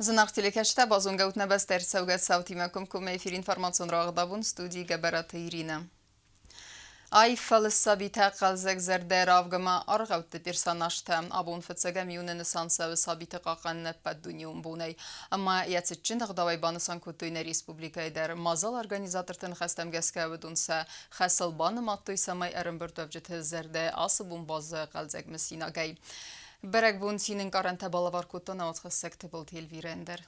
Znak telekeşte bazın gavutna bester sevgat savtimekum kume efir informasyon rağdabun studi geberat Irina. Ay falsabita qalzak zerde ravgama argavt personajta abun fetsega miunen sansa sabita qaqan padunyum bunay ama yatsin dağdavay banısan kutuyna respublika der mazal organizatortan xastam gaskavdunsa xasal banı mattoy samay arınbır tövcete zerde asbun bazı qalzak mesina gay Berek bun sinin karanta balavar kutuna otxassak tıbıl telvirender.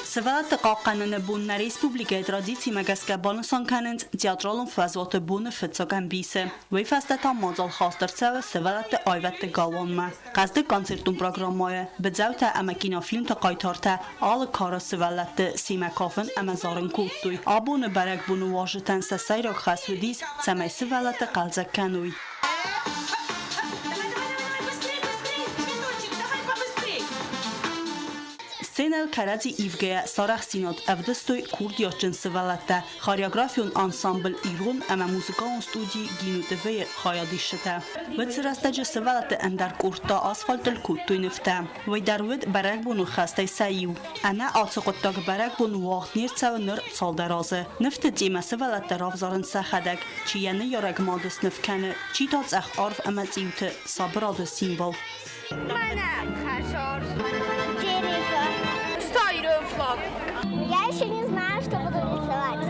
Севалата қаққанын бунна республика традиции магаска балансан канент театралын фазваты буны фитсаган бисе. Вей фастата мазал хастарцава севалата айватты галванма. Қазды концертун программая бедзаута ама кинофильм та қайтарта алы кара севалата симакафын ама зарын куттуй. Абуны барак буны важытан сасайрак хасвидис самай севалата қалзак кануй. Сценал Каради Ивгея Сарах Синод Авдестой Курдиочен Севалата Хореографион ансамбль Ирун ама музыкалон студии Гинутеве Хаядишета. Вецерастаджи Севалата Андар Курта Асфальтл Куттуй нефта. Вайдарвид Баракбуну Хастай Саиу. Ана Ацоқоттаг Баракбуну Вахт Нирцава Ныр Цалдаразы. Нефта Дима Севалата Равзаран Сахадак. Чияны Яраг Мадыс Нефканы. Читац Ах Арф ама Цивте Сабрады Символ. Я еще не знаю, что буду рисовать.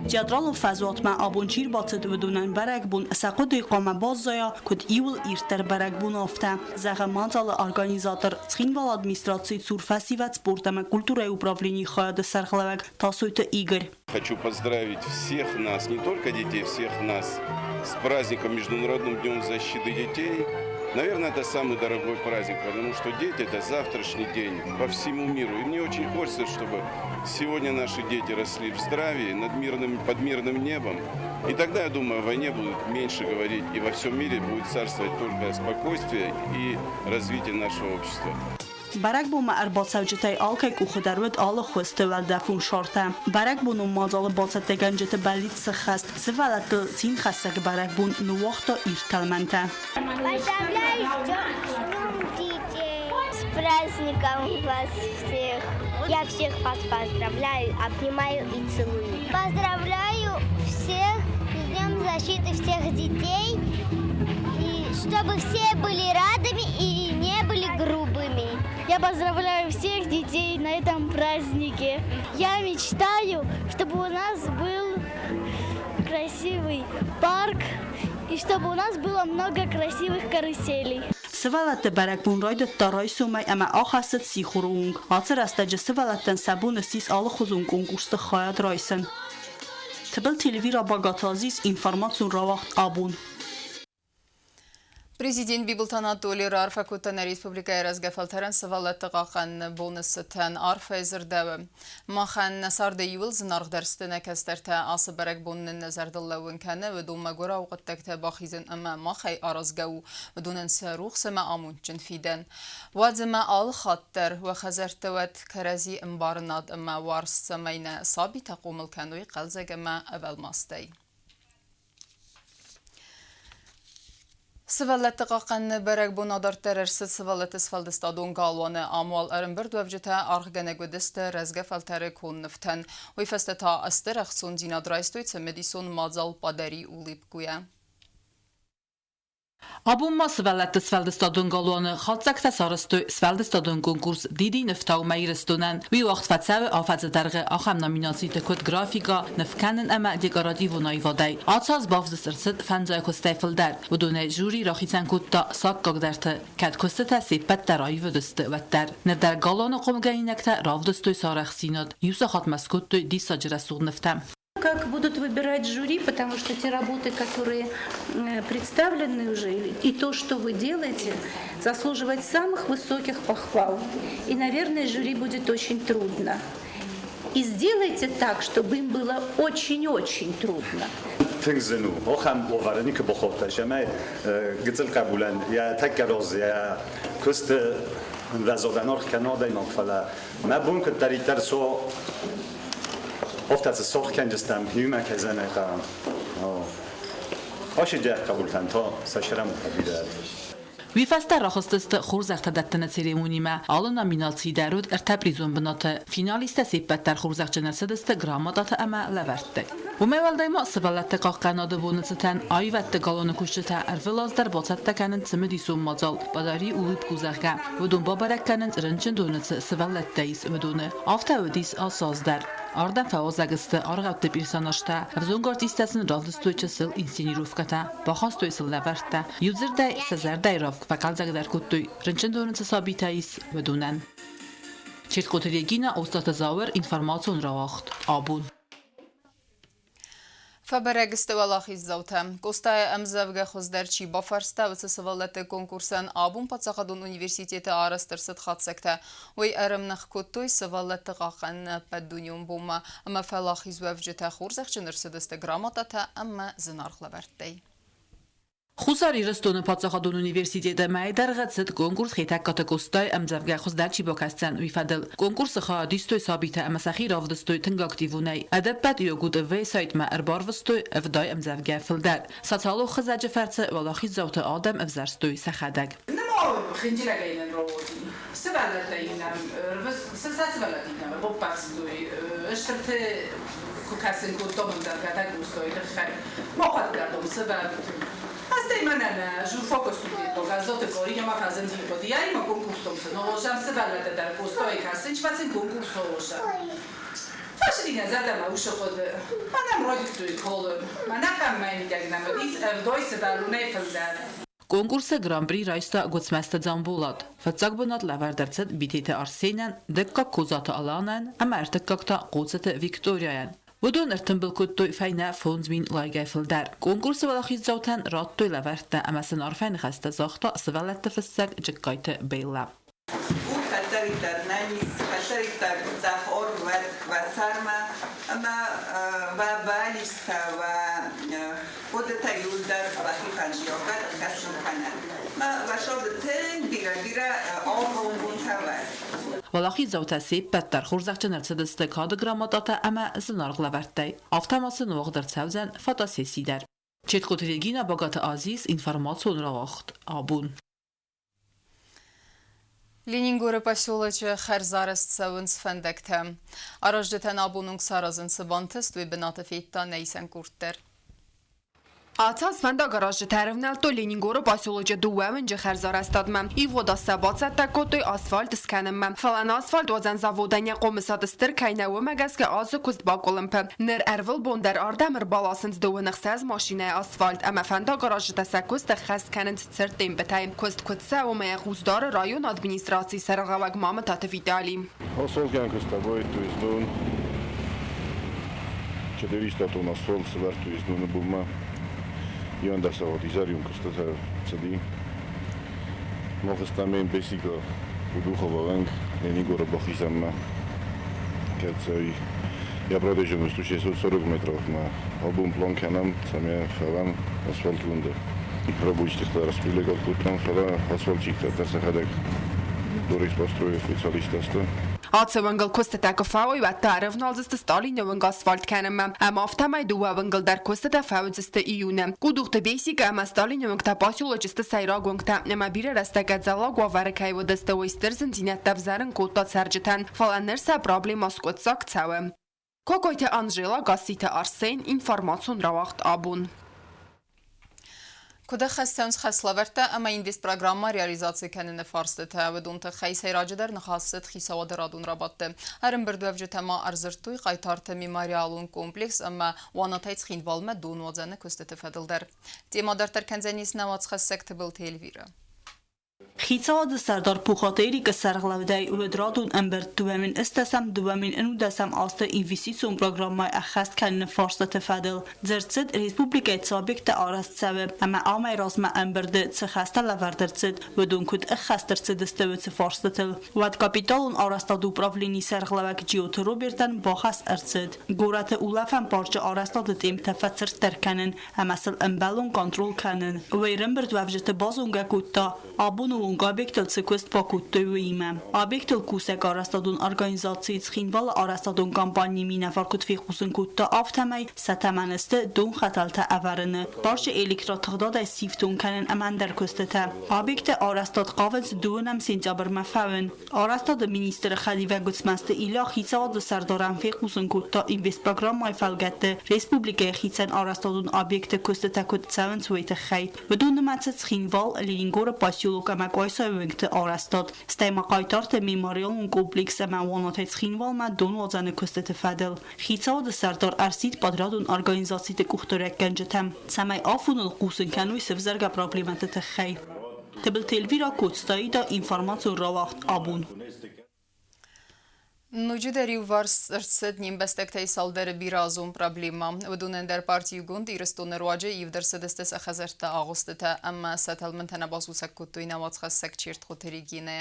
Театралу фазватма абунчир бацет ведунан барак бун сақуди қама баззая куд иул иртер барак бун афта. Заха мантал организатор цхинвал администрации цурфасиват спортама культура и управления хаяда сархлавак тасуйта Игорь. Хочу поздравить всех нас, не только детей, всех нас с праздником Международным днем защиты детей. Наверное, это самый дорогой праздник, потому что дети – это завтрашний день по всему миру. И мне очень хочется, чтобы сегодня наши дети росли в здравии, под мирным небом. И тогда, я думаю, о войне будут меньше говорить, и во всем мире будет царствовать только спокойствие и развитие нашего общества. Барак бума арбат савжтай алкай куходарвет ала хосте вал дафун шорта. Барак буну мазал бацат ганжет балит схаст. Севалат цин хасак барак бун нуахта ирталманта. Поздравляю детей с праздником вас всех. Я всех вас поздравляю, обнимаю и целую. Поздравляю всех с Днем защиты всех детей. И чтобы все были радыми и не были грубыми. Я поздравляю всех детей на этом празднике. Я мечтаю, чтобы у нас был красивый парк и чтобы у нас было много красивых каруселей. Севалат барак бун райдат тарай сумай ама ахасат сихурунг. Ацер астаджи севалаттан сабун сис алы хузун конкурста хаяд райсын. Тбил телевира багатазис информацион равахт абун. Президент Библтан Анатолий Рарфа Кутана Республика Разгафалтаран Савалата Qaқан Бонусытан Арфа Эзердавы. Махан Насарда Юл Знаргдарстына Кастерта Асы Барак Боннын Назардаллауын Каны Ведума Гура Уғыттакта Бахизын Ама Махай Аразгау Ведунын Сарух Сама Амунчын Фиден. Вадзыма Ал Хаттар Вахазартават Карази Мбарнад Ама Варс Самайна Саби Тақумыл Кануи Қалзаг Ама Авалмастай. Севалата Qaқан барак бун адарттарарсыз Севалата Сфалдыстадун галваны амуал арынбір дөвжіта арғганагудысты разгафалтары конныфтан. Ойфастата астыр ақсон динадрайстойца медисон мазал падари улипкуя. Abunma Svelete Sveldestatun galone Hatzakta Sarastu Sveldestatun konkurs Didi Neftau Meiristunen. Vi wacht fatsawe afadzedarge acham nominatie kod grafika nefkanen ama dekorativo naivadai. Atsaz bavzesirsit fanzay kostefelder. Vodone juri rakhitsan kutta sakkagderte kad kosteta sepettar ayvudust vettar. Nedar galone qomgainekta ravdustoy sarach sinod. Yusa khatmaskuttoy disajrasug neftam. Как будут выбирать жюри, потому что те работы, которые представлены уже, и то, что вы делаете, заслуживает самых высоких похвал. И, наверное, жюри будет очень трудно. И сделайте так, чтобы им было очень-очень трудно. تنزنو آخام باورنی که بخواد شما قتل قبولن یا تکراز یا کست وزادنار کنار دایم فلا ما بون که در ایتر سو افتاد سوخ کنجستم هیوم کزنه قام آش جه قبول کن تا سشرم قبیله وی فستر راخستست خورزخت دتن سریمونی ما آل نامیناسی درود ارتبریزون بنات فینالیست سیبت در خورزخت جنرسدست گرامادات اما لورده و میوالدای ما سوالت تقاق قناده بونستن آیوت گالون کشته ارفلاز در باطت تکنند سمدیسون مازال بداری اویب گوزخگه و دون بابرک کنند رنچن دونت سوالت دیس و دونه آفته و دیس آساز در Arden fawzagiste argavte birsanashta avzongort istasin ravdstoychasıl insceniruvkata baxastoysıl leverta yuzirday sezerday rav vakal dar kuttoy renchendorun sabitais vedunan Çirtkoteregina ostatazauer information rawacht abun فبرگست ولاخی زوتم. کوستای امزوج خزدرچی با فرسته و سوالت کنکورسن آبون پاتساقدون انیورسیتیت آرسترست خات سکته وی ارم نخکوتوی سوالت قاقن بدونیم بوما اما فلاخی زوجت خورزخ چنرسدست گراماتتا اما زنارخ لبرتی. خوزاری رستون پاتساقدون انیورسیتیت مایدر غدست کنکورس خیتک کات کوستای امزوج خزدرچی با کستن وی فدل کنکورس خادیستوی ثابته اما سخی رافدستوی تنگاکتیونی ادبت یوگود وی سایت ما ارباروستوی افدای امزوج فلدر ساتالو خزاج فرت ولاخی زوت آدم افزرستوی سخدگ نما خنجر گاین روودی سوالت اینم سوالت اینم با پاستوی اشترت کوکاسن کوتوم در کاتاگ گوستوی خیر ما خود کردم سوال Asta ima ne, žu fokus studiju, gazote kori, ja ma fazem zivodi, ja ima konkursom se, no ložam se valete da postoji kasenč, pa sem konkurso ložam. Faši ti ne zadama ušo kod, ma nam rodituj kolon, ma nakam meni diagnam, doj se valu nefildar. Konkursa Grand Prix raysta gutsmeste zambulat. Fatsag bunat laverderset bitete Arsenen, dekka kozata alanen, ama ertekkakta qotsete Victoriaen. ودون ارتنبل كتوي فينا فونز من لايجا فلدر كونكورس ولا خيز زوتان راتوي لورتا اما سنار فين خسته زاختا سوالت تفسك جكايت بيلا خطری در نمیز خطری در زخور و سرما اما و بالیست و خود تیول در وقتی پنجیاقت کسر کنن ما و شاد تن بیره آرون بونتور ولاخی زوتا سیب بدتر خورزخ جنرسدست کاد گراماداتا اما زنارغ لورتای آفتماس نوغ در سوزن فاتا سی در چیت کوتریگینا باگات آزیز інформацию راوخت آبون Ленингоры поселоче Херзарест савынс фендекте. Араждетен абунунг саразын сыбантыст ве бената фейтта нейсен курттер. Атас фенда гаражы тәрівнәлто Ленингоры поселоче дуэмінже Херзарестадмем. И вода сабатса такотой асфальт сканеммем. Фалан асфальт вазен заводanya qomisatыстыр кайнауы мәгәске азы күст бақолымпы. Нер әрвіл бондар ардамыр баласыныз дуынықсаз машина асфальт. Әмә фенда гаражы тәсә күсті қәскәнін циртен бітайм. Күст күтсә өмәе ғуздары район администрации сарғаваг мамы таты видали. Асфальт кән күсті бойт туиздун. 400 тонн асфальт сывар туиздуны бұлма. Ion da sau dizarium costata cedi. Mohas também basico u duhovo Leningoro bohizamma. Kad se ja prodežem 140 metrov na obum plonkanam, sam je falan asfalt lunde. Пробуйте распределять кутам, фала асфальтик, да се хадек. Дорис построил специалистаста. Ацевангал костата кафауи و تعرفنالزست ستالینوانگ آسفالت کنم اما افتمای دووانگل در کستتا فاوزست ایونه کودوخت بیسیک اما ستالینوانگ تا پاسیولوچست سایراگونگ تا اما بیره رستگت زلاگ و ورکای و دسته و استرزن زینت دفزارن کوتا سرجتن فالانرسا پرابلیم اسکوت ساکتساوه کوکویت انجیلا گاسیت ارسین اینفارماسیون راوخت آبون Куда хастянс хаславерта, ама инвест программа реализации кенене фарстете, ведунта хейс хейраджедер нахасет хисаваде радун рабатте. Арим бердуевже тема арзыртуй қайтарты мемориалун комплекс, ама ванатайц хинвалме дун вадзане кустете федилдер. Тема дартер кензенис навац хассекте был телевира. Խիցաոդը Սարդար Փուխատերի կսարղլավդայ ուլդրադուն ամբերտ դուամին ստասամ դուամին ընուդասամ աստը ինվեստիցիոն պրոգրամմայ ախաստ քաննը ֆորստը տֆադել ձերցդ ռեսպուբլիկայ ցաբեկտը արաստսավը ամա ամայ ռազմա ամբերդը ցխաստա լավարդրցդ վդունքուտ ախաստրցդ ստվեցը ֆորստտել վատ կապիտալուն արաստադու պրովլինի սարղլավակ ջիոթ ռոբերտան բոխաս արցդ գորատը ուլաֆան պարճը արաստադը տիմ տֆացր տերկանն ամասլ ըմբալուն կոնտրոլ կանն վայրմբերդ վավժտը բազունգակուտա աբունու Obiectul sequest pakuttuime. Obiectul kusek arastadun organizatsiz xinval arastadun kampaniyi minafar kutfi xusunkutta aftamay satamaniste dun xatalta avarını. Barşı elektrotığda siftun kanen amandar kustete. Obiekte arastad qavız duunam sentyabr mafavın. Arastad ministri Xalive Gutsmaste ila xitsadı sardaran fi xusunkutta invest programmay falgatte. Respublikaya xitsan arastadun obiekte kustete kutsavan suete xay. بدون متص خینوال لینگور پاسیولوک مکایسایونگت آرستاد استیما قایتارت میماریون کمپلکس موانات خینوال ما دونوزن کستت فدل خیتاد سردار ارسید پادرادون ارگانیزاسیت کوختورک گنجتم سمای آفون القوسن کنوی سفزرگ پرابلمات تخی تبل تلویرا کوتستایی دا اینفورماسیون را وقت آبون Նուջդերի վարսրցնիմ բստեկտեի սալդերը բիրազում պրաբլիմա վդունեն դեր պարտիու գունդ իրստոներ ուաջը իվ դրսդստես ախազերտը աղոստը ամմա սատալմնտանա բասուսակ կուտույն ավացխասակ չիրտ խոտերի գինե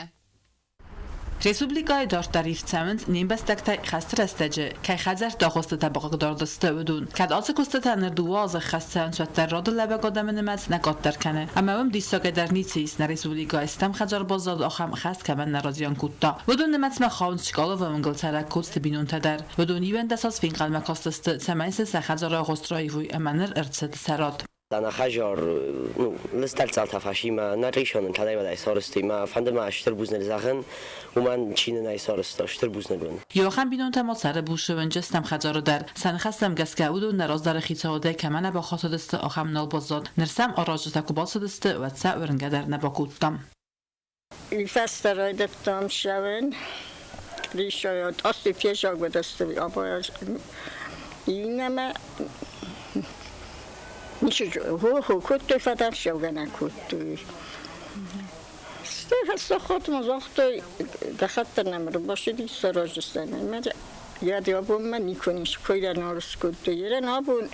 Respublikaya dartarif çəmins nimbestəkdə xəstrəstəcə kəy xəzər dağıstı tabaqdardıstă udun. Kəd azı kusta tənir duazı xəstən çətlər radı ləbə qadəminəməz nəqaddərkənə. Əməvim disa qədər niçis nə Respublikaya istəm xəzər bazad axam xəst kəmən naraziyan kutta. Udun nəmətsmə xavun çıxalı və müngıl çərək kutsti binun tədər. Udun ivən dəsas fin qalmə kastısты çəmənsə xəzər ağostrayıvı əmənir ərtsəd sərad. أنا خجار لستلت على تفاشيما نريشون تلاقي ولا يسارستي ما فندم أشتر بوزن الزخن ومن چين نيسارست أشتر بوزن بون. یاخم بینون تمام سر بوشه و انجستم خجارو در سن خستم گسکود و نراز در خیتاده کمن با خاطر دست آخم نال بازاد نرسم آراج تکوبات دست و تسع ورنگدر نباکودم. فسترای دفتام شون ریشایات آستی پیشاگ به دست بیابایش اینم میشه هو کت فدر شوگن کت است خود مزاخت دخت نمر باشید سراجستان مر یادی آبون من نیکنیش کویر نارس کت یه نابون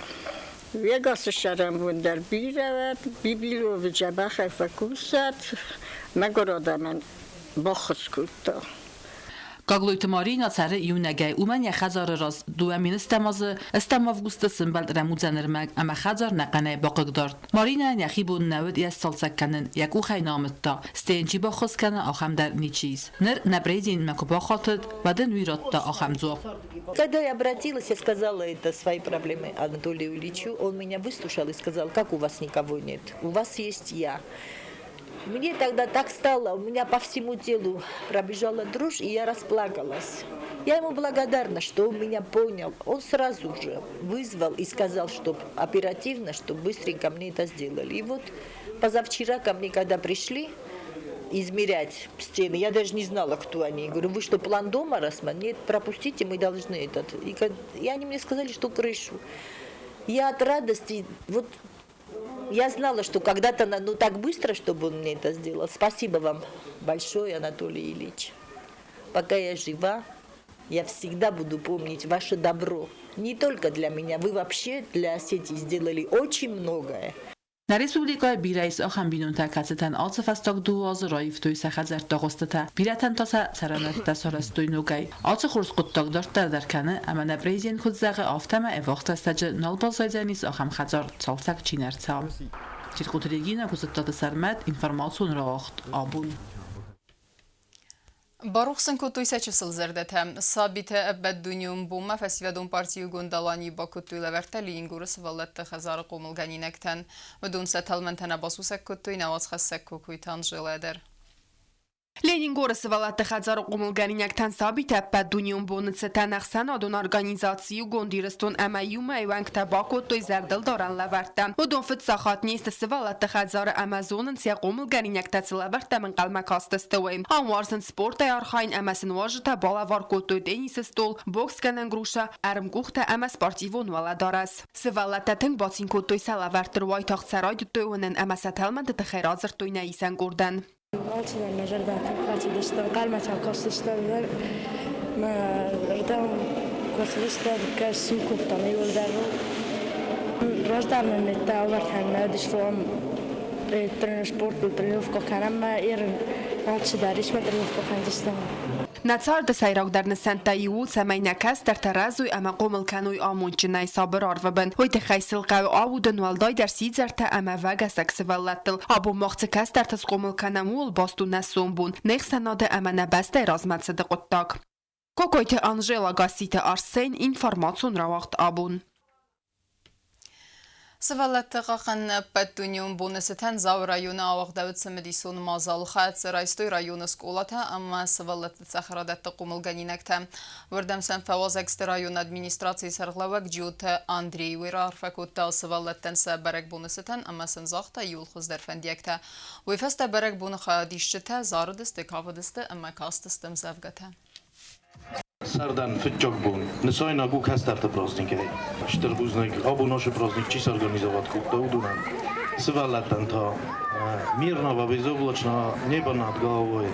ویگاس شرم بون در بیرود بیبیلو و جبه خفکوست مگراده من باخس کت Կագլույթը մարին ացարը իունագայ ուման յախազար ռազ դուամին ստամազը ստամավգուստը սմբալ դրամուձաներ մագ ամա խազար նականայ բակգդարտ մարինա յախիբուն նավդ ես սալսականն յակու խայնամտտա ստենջի բախոսկանը ախամդար նիչիս նր նաբրեդին մակոբախաթ բադեն виротта ախамзо Когда я обратилась, я сказала это свои проблемы Анатолию Ильичу, он меня выслушал и сказал, как у вас никого нет, у вас есть я. Мне тогда так стало, у меня по всему телу пробежала дрожь, и я расплакалась. Я ему благодарна, что он меня понял. Он сразу же вызвал и сказал, что оперативно, что быстренько мне это сделали. И вот позавчера ко мне, когда пришли измерять стены, я даже не знала, кто они. Я говорю, вы что, план дома рассмотрели? Нет, пропустите, мы должны этот. И они мне сказали, что крышу. Я от радости, вот... Я знала, что когда-то, ну так быстро, чтобы он мне это сделал. Спасибо вам большое, Анатолий Ильич. Пока я жива, я всегда буду помнить ваше добро. Не только для меня, вы вообще для Осетии сделали очень многое. На республикой бирайс ахам бинун такацетан ацфасток дуаз раиф той сахазар дагостата биратан таса саранат тасарастуй нугай ац хурс куттак дартар дарканы амана президент худзагы автама эвахтастажы налбазайзанис ахам хазар цалсак чинарцам чиркутрегина кусаттата сармат информацион рахт абун Барухсан кутуйса чисел зердете сабите ебед дунюм бума фестивадун партию гундалани ба кутуй левертали ингурс валлетте хазар qomulganинектен вдун сеталментена басусак кутуй навасхассак кукуйтан жиледер Ленин горысы валатты хазар qomulganинектен сабите ебед дунюм бунцетен ахсан адун организацию гондирстун амаюма иванкта ба кутуй зердел даран леверте вдун фитсахат нестесі валатты хазар амазонын сия qomulganинектесі леверте من قلمه кастыстуим анварсын спорта ярхайн амасын важыта балавар кутуй теннисы стол бокс канен груша армгухта ама спортивон вала дарас сывалатта тен басин кутуй салавертер вайтахт сарай дутуйванен амасаталманды тхеразыр туйна исен гурдан Altına jarda kaçıştı, kalmaça koşuştu. Rıdam koşuştu, kaşın kuptanı yoldarı. Rajdarın netta vartan dişlom transport тренировка kanama yerin alçıdarış mı trенировка kanjistam. نتار ده سیراک در نسنتایی و سمین کس در ترازوی اما قومل کنوی آمون جنای صابر آر و بند وی تخیصل قوی آو دنوالدای در سیزر تا اما وگا سکس ولتل آبو مخت کس در تس قومل کنمول باستو نسون بون نیخ سناده اما نبسته رازمت صدق اتاق کوکویت آنجیلا گاسیت آرسین اینفارماتون را وقت آبون سوالت قاقن بدونیون بونستن زاو رایون آوق داود سمدیسون مازال خد سرایستوی رایون سکولتا اما سوالت سخرادت قوملگانینکتا وردم سن فواز اکستر رایون ادمینستراسی سرغلوک جوت اندری ویرار فکوتا سوالتن سبرک بونستن اما سنزاختا یول خوز در فندیکتا ویفست برک بون خادیشتا زاردست کافدست اما کاستستم زفگتا Sardan fitchok bun. Nesoy na guk hastar te prazdnike. Šterbuznek, obu naše prazdnik čis organizovat kukta udunan. Svalatan ta mirnava bezoblačna neba nad головой.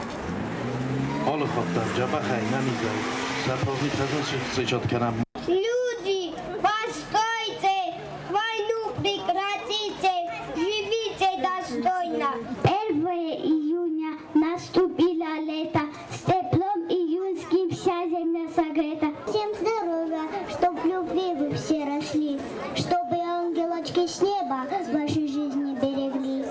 Олохотта джабахай нанизай. За праздник разен встречат канам. Люди, постойте! Войну прекратите! Живите достойно! 1 июня наступило лето. С теплом июньским вся земля согрета. Всем здоровья, чтоб в любви вы все росли, чтобы ангелочки с неба вашей жизни берегли.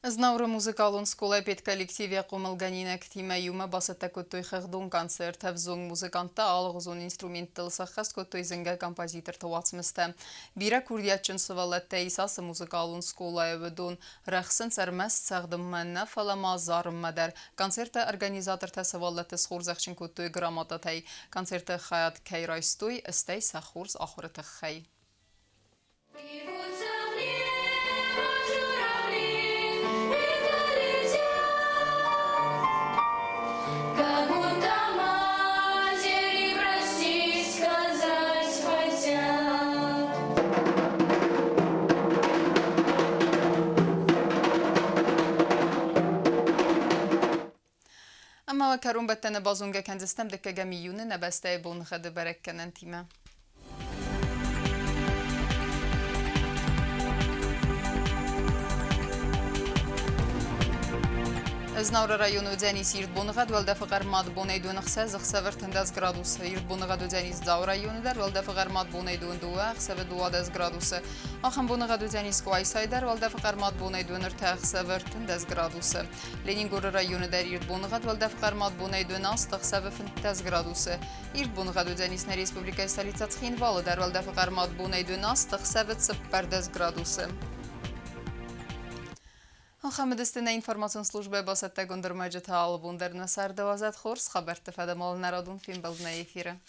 Знавры музыкалун скулай пет коллективе қомылганинек тимайума басата көттой хығдун концерт әвзон музыкантта алғызун инструментал саққас көттой зінгі композитор тауатсымысты. Бира күрдиятчын сывалатта исасы музыкалун скулай өбідун рәқсын сәрмәс сағдым мәнна фалама зарым мәдәр. Концерта организатор та сывалатты сқурзақчын көттой грамататай. Концерта хаят кайрайстой істей сақурз ахырыты хай. اما کرون بتن بازونگه کندستم دکه گمیونه نبسته بون خد برک کنن تیمه Знавра району дзянис ирдбонғад валдафы ғармад бонайдуын қса зықсавыр тіндаз градусы. Ирдбонғаду дзянис зау районыдар валдафы ғармад бонайдуын дуа қсавы дуадаз градусы. Ахын бонғаду дзянис куайсайдар валдафы ғармад бонайдуын ұрта қсавыр тіндаз градусы. Ленингоры районыдар ирдбонғад валдафы ғармад бонайдуын асты қсавы фінтаз градусы. Ирдбонғаду дзянисна республика столица Цхинвалыдар валдафы ғармад бонайдуын асты қсавы цыппардаз градусы. Хамедистина информацион службе басатта гундермаджета албундер насар 12 хорс хабар тефада мал народун фин балдна эфира.